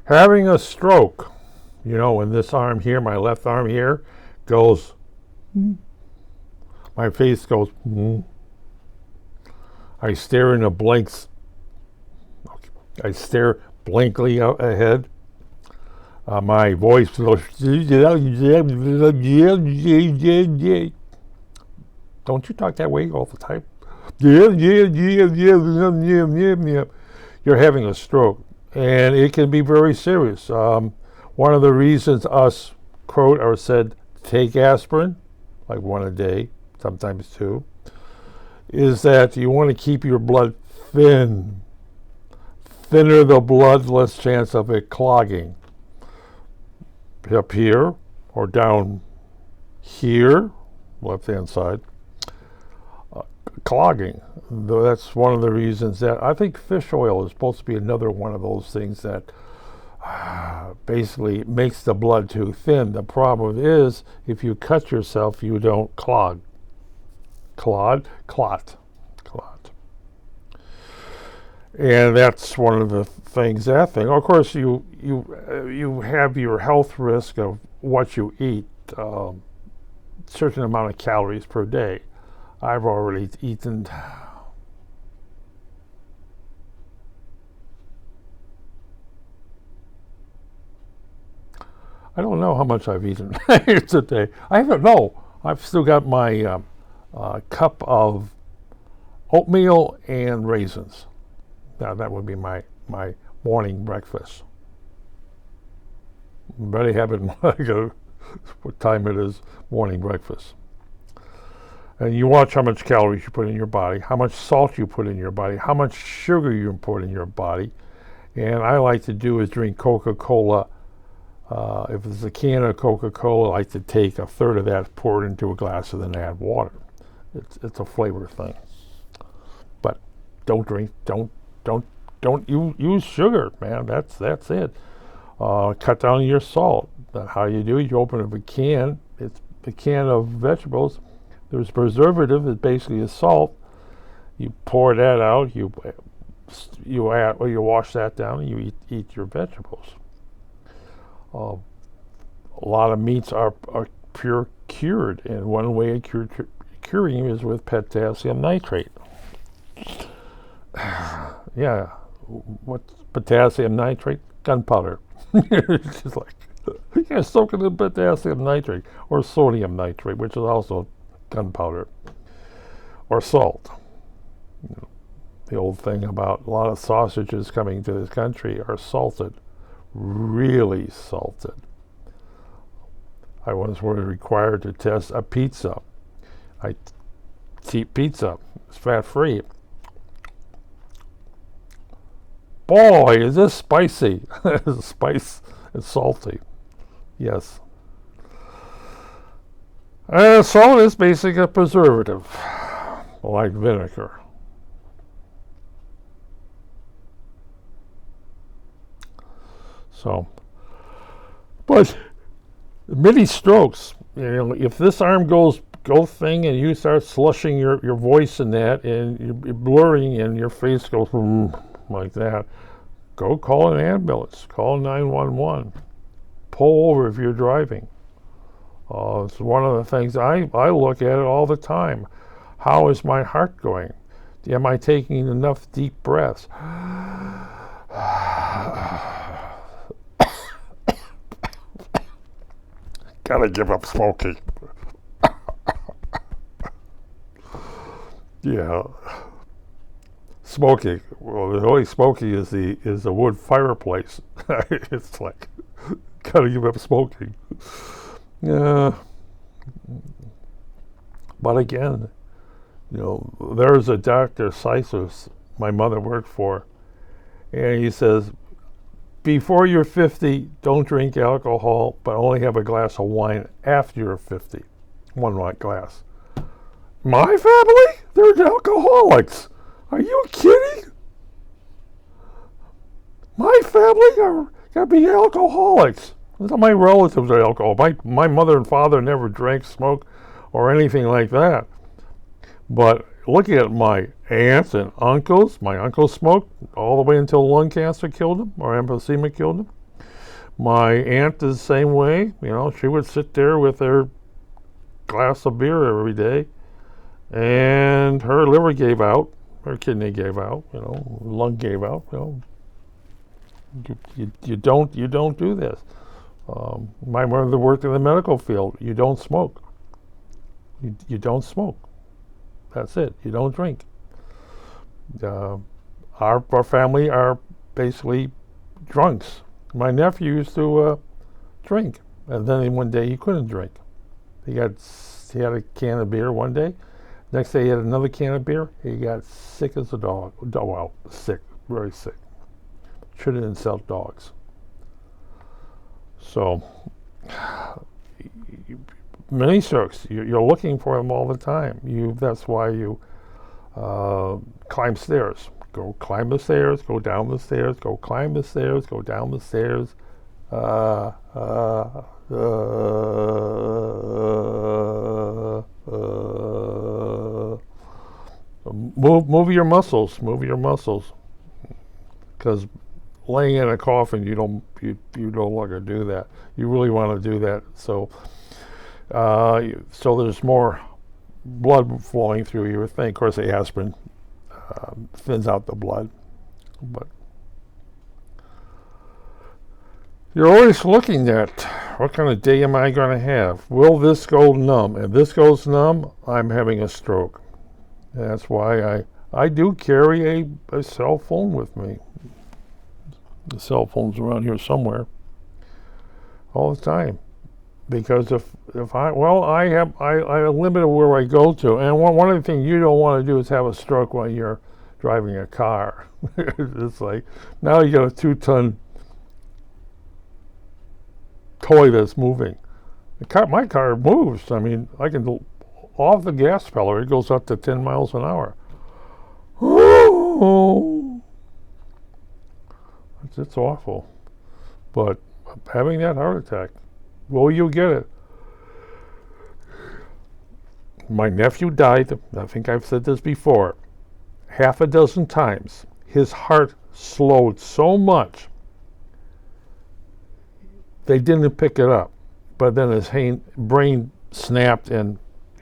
Having a stroke, when this arm here, my left arm here, goes, my face goes, I stare in a blanks. I stare blankly out ahead. My voice goes, don't you talk that way all the time? You're having a stroke, and it can be very serious. One of the reasons us quote or said take aspirin, like one a day, sometimes two, is that you want to keep your blood thin. Thinner the blood, less chance of it clogging. Up here or down here, left-hand side, clogging. That's one of the reasons that I think fish oil is supposed to be another one of those things that basically makes the blood too thin. The problem is if you cut yourself, you don't clot. And that's one of the things. Of course, you have your health risk of what you eat, certain amount of calories per day. I've already eaten. I don't know how much I've eaten today. I haven't. No, I've still got my cup of oatmeal and raisins. Now that would be my morning breakfast. I'm ready to have it what time it is, morning breakfast. And you watch how much calories you put in your body, how much salt you put in your body, how much sugar you put in your body. And I like to do is drink Coca-Cola. If it's a can of Coca-Cola, I like to take a third of that, pour it into a glass, and then add water. It's a flavor thing. But don't use sugar, man. That's it. Cut down your salt. How you do it? You open up a can. It's a can of vegetables. There's preservative. It basically is salt. You pour that out. You add, or you wash that down, and you eat your vegetables. A lot of meats are pure cured, and one way of curing is with potassium nitrate. Yeah, what's potassium nitrate? Gunpowder. It's just like, soak it in potassium nitrate or sodium nitrate, which is also gunpowder, or salt. The old thing about a lot of sausages coming to this country are salted, really salted. I once was required to test a pizza. I eat pizza. It's fat-free. Boy, is this spicy. Spice and salty. Yes. Salt is basically a preservative, like vinegar. So, but many strokes, if this arm goes thing and you start slushing your voice in that and you're blurring and your face goes like that, go call an ambulance, call 911, pull over if you're driving. It's one of the things I look at it all the time. How is my heart going? Am I taking enough deep breaths? Gotta give up smoking. Yeah. Smoking. Well, the only smoking is the wood fireplace. It's like, gotta give up smoking. Yeah. But again, there's a Dr. Seisus my mother worked for, and he says, before you're 50, don't drink alcohol, but only have a glass of wine after you're 50. One white glass. My family? They're alcoholics. Are you kidding? My family are gonna be alcoholics. My relatives are alcoholics. My mother and father never drank, smoked, or anything like that. But looking at my aunts and uncles, my uncle smoked all the way until lung cancer killed him, or emphysema killed him. My aunt is the same way. She would sit there with her glass of beer every day, and her liver gave out, her kidney gave out, lung gave out. You don't do this. My mother worked in the medical field. You don't smoke. You don't smoke. That's it. You don't drink. Our family are basically drunks. My nephew used to drink, and then one day he couldn't drink. He had a can of beer one day. Next day he had another can of beer. He got sick as a dog. Well, sick, very sick. Shouldn't insult dogs. So, mini strokes. You're looking for them all the time. That's why you climb stairs. Go climb the stairs. Go down the stairs. Go climb the stairs. Go down the stairs. Move your muscles. Move your muscles. Because laying in a coffin, you no longer do that. You really want to do that. So there's more blood flowing through your thing. Of course, the aspirin thins out the blood, but you're always looking at what kind of day am I going to have? Will this go numb? If this goes numb, I'm having a stroke. And that's why I do carry a cell phone with me. The cell phone's around here somewhere all the time, because if I limit where I go to, and one of the things you don't want to do is have a stroke when you're driving a car. It's like now you got a 2-ton toy that's moving. My car moves. I mean, I can off the gas pedal, it goes up to 10 miles an hour. It's awful. But having that heart attack, will you get it? My nephew died, I think I've said this before, half a dozen times. His heart slowed so much, they didn't pick it up. But then his brain snapped and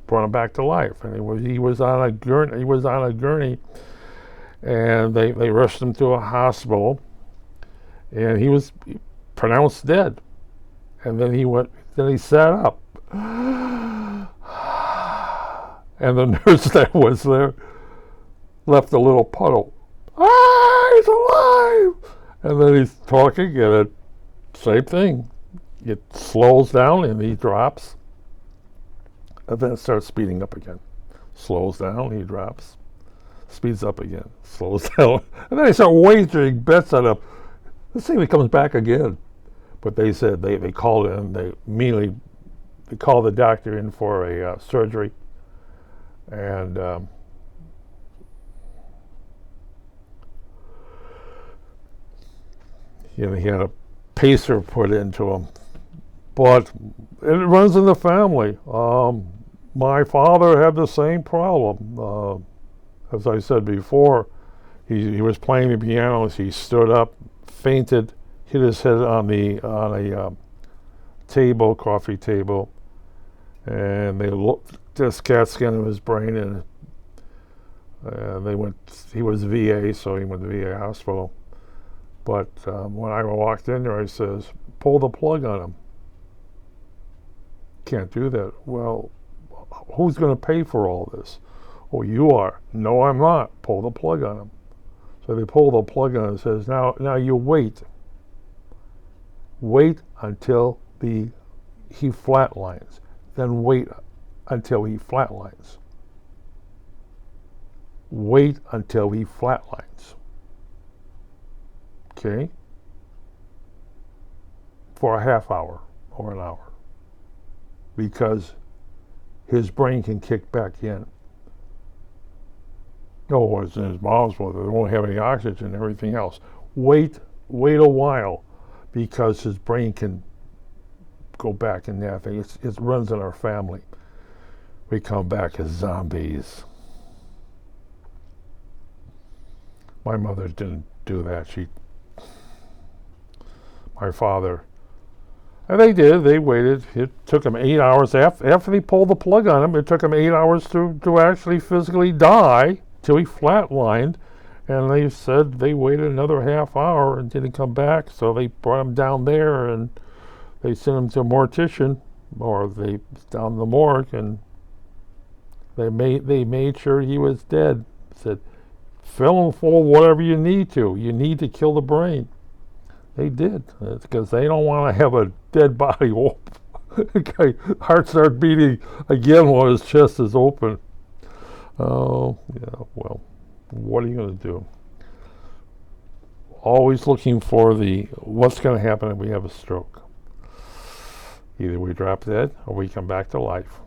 brought him back to life. And he was on a gurney, and they rushed him to a hospital, and he was pronounced dead. And then he sat up. And the nurse that was there left a little puddle. He's alive! And then he's talking, and same thing. It slows down and he drops. And then it starts speeding up again. Slows down, he drops. Speeds up again. Slows down. And then they start wagering bets on him. Let's see if he comes back again. But they said they called in. They called the doctor in for a surgery. And he had a pacer put into him. But it runs in the family. My father had the same problem. As I said before, he was playing the piano as he stood up, fainted, hit his head on a table, coffee table, and they looked this CAT scan of his brain, and he was VA, so he went to VA hospital. But when I walked in there, I says, pull the plug on him. Can't do that. Well, who's going to pay for all this? Oh, you are. No, I'm not. Pull the plug on him. So they pull the plug on him and says, now you wait. Wait until he flatlines. Then wait until he flatlines. Wait until he flatlines. Okay? For a half hour or an hour. Because his brain can kick back in. No, it's in his mom's mother. They won't have any oxygen and everything else. Wait a while, because his brain can go back in that thing. It runs in our family. We come back as zombies. My mother didn't do that. My father And they did. They waited. It took them 8 hours. After they pulled the plug on him, it took him 8 hours to actually physically die till he flatlined. And they said they waited another half hour and didn't come back. So they brought him down there and they sent him to a mortician, or they down the morgue, and they made sure he was dead. Said, fill him full of whatever you need to. You need to kill the brain. They did, because they don't want to have a dead body open. Heart started beating again while his chest is open. Oh, yeah, well, what are you going to do? Always looking for what's going to happen if we have a stroke. Either we drop dead or we come back to life.